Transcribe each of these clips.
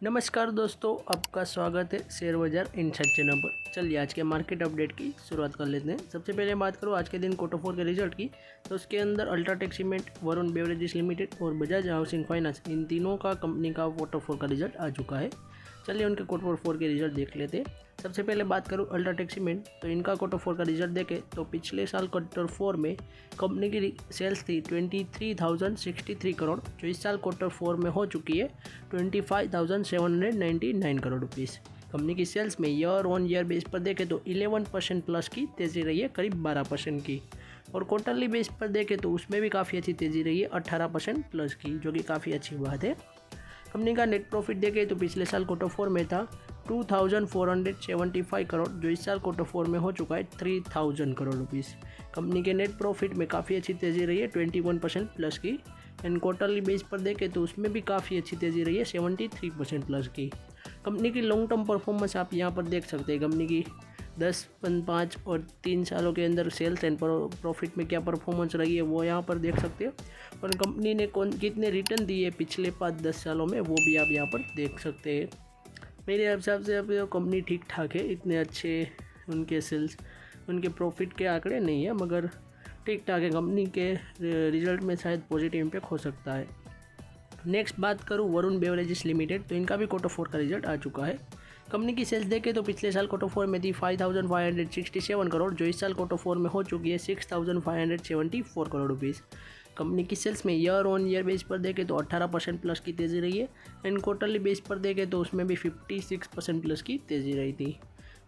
नमस्कार दोस्तों, आपका स्वागत है शेयर बाजार इनसाइट चैनल पर। चलिए आज के मार्केट अपडेट की शुरुआत कर लेते हैं। सबसे पहले बात करूँ आज के दिन क्वार्टर 4 के रिजल्ट की, तो उसके अंदर UltraTech cement, Varun beverages limited और बजाज हाउसिंग फाइनेंस, इन तीनों का कंपनी का क्वार्टर 4 का रिजल्ट आ चुका है। चलिए उनके क्वार्टर 4 के रिजल्ट देख लेते हैं। सबसे पहले बात करूँ अल्ट्राटेक सीमेंट, तो इनका क्वार्टर 4 का रिजल्ट देखें तो पिछले साल क्वार्टर 4 में कंपनी की सेल्स थी 23,063 करोड़, जो इस साल क्वार्टर 4 में हो चुकी है 25,799 करोड़ रुपीज़। कंपनी की सेल्स में ईयर ऑन ईयर बेस पर देखें तो 11% प्लस की तेज़ी रही है, करीब 12% की। और क्वार्टरली बेस पर देखें तो उसमें भी काफ़ी अच्छी तेज़ी रही है, 18% प्लस की, जो कि काफ़ी अच्छी बात है। कंपनी का नेट प्रॉफिट देखें तो पिछले साल क्वार्टर 4 में था 2,475 करोड़, जो इस साल क्वार्टर 4 में हो चुका है 3,000 करोड़ रुपीज़। कंपनी के नेट प्रॉफिट में काफ़ी अच्छी तेज़ी रही है, 21% प्लस की। एंड क्वार्टरली बेस पर देखें तो उसमें भी काफ़ी अच्छी तेज़ी रही है, 73% प्लस की। कंपनी की लॉन्ग टर्म परफॉर्मेंस आप यहाँ पर देख सकते हैं। कंपनी की 10, 5 और 3 सालों के अंदर सेल्स एंड प्रॉफिट में क्या परफॉर्मेंस रही है वो यहाँ पर देख सकते हो। और कंपनी ने कितने रिटर्न दिए पिछले 5-10 सालों में वो भी आप यहाँ पर देख सकते हैं। मेरे हिसाब से अब कंपनी ठीक ठाक है, इतने अच्छे उनके सेल्स, उनके प्रॉफिट के आंकड़े नहीं है, मगर ठीक ठाक है। कंपनी के रिजल्ट में शायद पॉजिटिव इम्पैक्ट हो सकता है। नेक्स्ट बात करूँ वरुण बेवरेजेस लिमिटेड, तो इनका भी क्वार्टर 4 का रिजल्ट आ चुका है। कंपनी की सेल्स देखें तो पिछले साल क्वार्टर 4 में थी 5,567 करोड़, जो इस साल क्वार्टर 4 में हो चुकी है 6,574 करोड़ रुपीज़। कंपनी की सेल्स में ईयर ऑन ईयर बेस पर देखें तो 18% प्लस की तेज़ी रही है। एंड क्वार्टरली बेस पर देखें तो उसमें भी 56% प्लस की तेज़ी रही थी।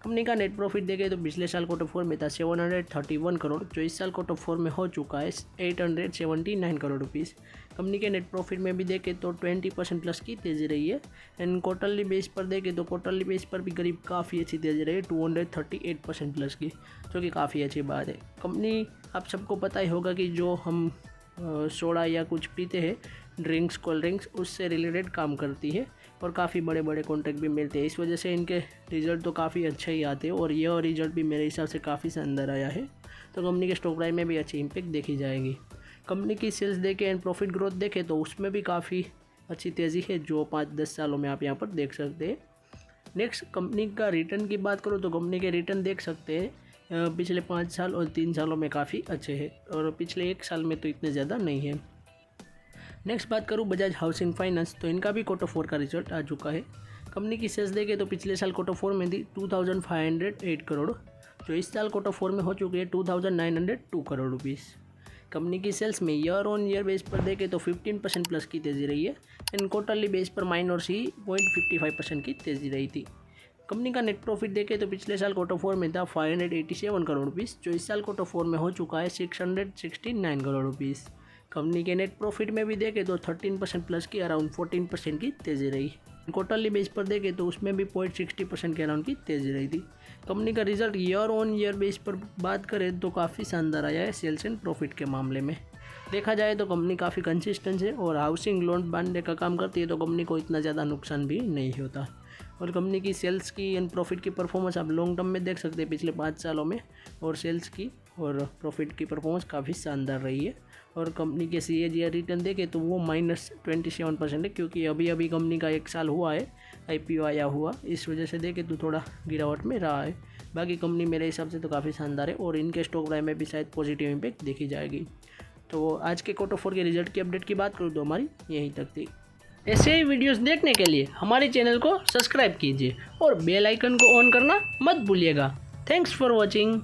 कंपनी का नेट प्रॉफिट देखें तो पिछले साल क्वार्टर 4 में था 731 करोड़, जो इस साल क्वार्टर 4 में हो चुका है 879 करोड़ रुपीज़। कंपनी के नेट प्रॉफिट में भी देखें तो 20% प्लस की तेज़ी रही है। एंड क्वार्टरली बेस पर देखें तो क्वार्टरली बेस पर भी करीब काफ़ी अच्छी तेज़ी रही है, 238% प्लस की, जो कि काफ़ी अच्छी बात है। कंपनी, आप सबको पता ही होगा कि जो हम सोडा या कुछ पीते हैं, ड्रिंक्स, कोल्ड ड्रिंक्स, उससे रिलेटेड काम करती है और काफ़ी बड़े बड़े कॉन्ट्रैक्ट भी मिलते हैं। इस वजह से इनके रिज़ल्ट तो काफ़ी अच्छे ही आते हैं और यह रिज़ल्ट भी मेरे हिसाब से काफ़ी शानदार आया है, तो कंपनी के स्टॉक प्राइस में भी अच्छी इम्पैक्ट देखी जाएगी। कंपनी की सेल्स देखें एंड प्रॉफिट ग्रोथ देखें तो उसमें भी काफ़ी अच्छी तेज़ी है, जो 5-10 सालों में आप यहाँ पर देख सकते हैं। नेक्स्ट कंपनी का रिटर्न की बात करूँ तो कंपनी के रिटर्न देख सकते हैं पिछले 5 साल और 3 सालों में काफ़ी अच्छे हैं, और पिछले 1 साल में तो इतने ज़्यादा नहीं है। नेक्स्ट बात करूँ बजाज हाउसिंग फाइनेंस, तो इनका भी क्वार्टर 4 का रिजल्ट आ चुका है। कंपनी की सेल्स देखें तो पिछले साल क्वार्टर 4 में थी 2,508 करोड़, जो इस साल क्वार्टर 4 में हो चुकी है 2,902 करोड़ रुपीज़। कंपनी की सेल्स में ईयर ऑन ईयर बेस पर देखें तो 15% प्लस की तेज़ी रही है। एंड क्वार्टरली बेस पर -0.55% की तेज़ी रही थी। कंपनी का नेट प्रॉफिट देखें तो पिछले साल क्वार्टर 4 में था 587 करोड़ रुपीज़, जो इस साल क्वार्टर 4 में हो चुका है 669 करोड़ रुपीज़। कंपनी के नेट प्रॉफिट में भी देखें तो 13% प्लस की अराउंड 14% की तेज़ी रही। क्वार्टरली बेस पर देखें तो उसमें भी 0.60% के अराउंड की तेज़ी रही थी। कंपनी का result year on year base पर बात करें तो काफ़ी शानदार आया है सेल्स एंड प्रॉफिट के मामले में। देखा जाए तो कंपनी काफ़ी कंसिस्टेंट है और हाउसिंग लोन बांधने का काम करती है, तो कंपनी को इतना ज़्यादा नुकसान भी नहीं होता। और कंपनी की सेल्स की एंड प्रॉफिट की परफॉर्मेंस आप लॉन्ग टर्म में देख सकते हैं पिछले 5 सालों में, और सेल्स की और प्रॉफिट की परफॉर्मेंस काफ़ी शानदार रही है। और कंपनी के CAGR रिटर्न देखें तो वो -27% है, क्योंकि अभी अभी कंपनी का 1 साल हुआ है IPO आया हुआ, इस वजह से देखें तो थोड़ा गिरावट में रहा है। बाकी कंपनी मेरे हिसाब से तो काफ़ी शानदार है और इनके स्टॉक प्राइस में भी शायद पॉजिटिव इम्पैक्ट देखी जाएगी। तो आज के क्वार्टर 4 के रिजल्ट की अपडेट की बात करूँ तो हमारी यहीं तक थी। ऐसे ही वीडियोस देखने के लिए हमारे चैनल को सब्सक्राइब कीजिए और बेल आइकन को ऑन करना मत भूलिएगा। Thanks for watching.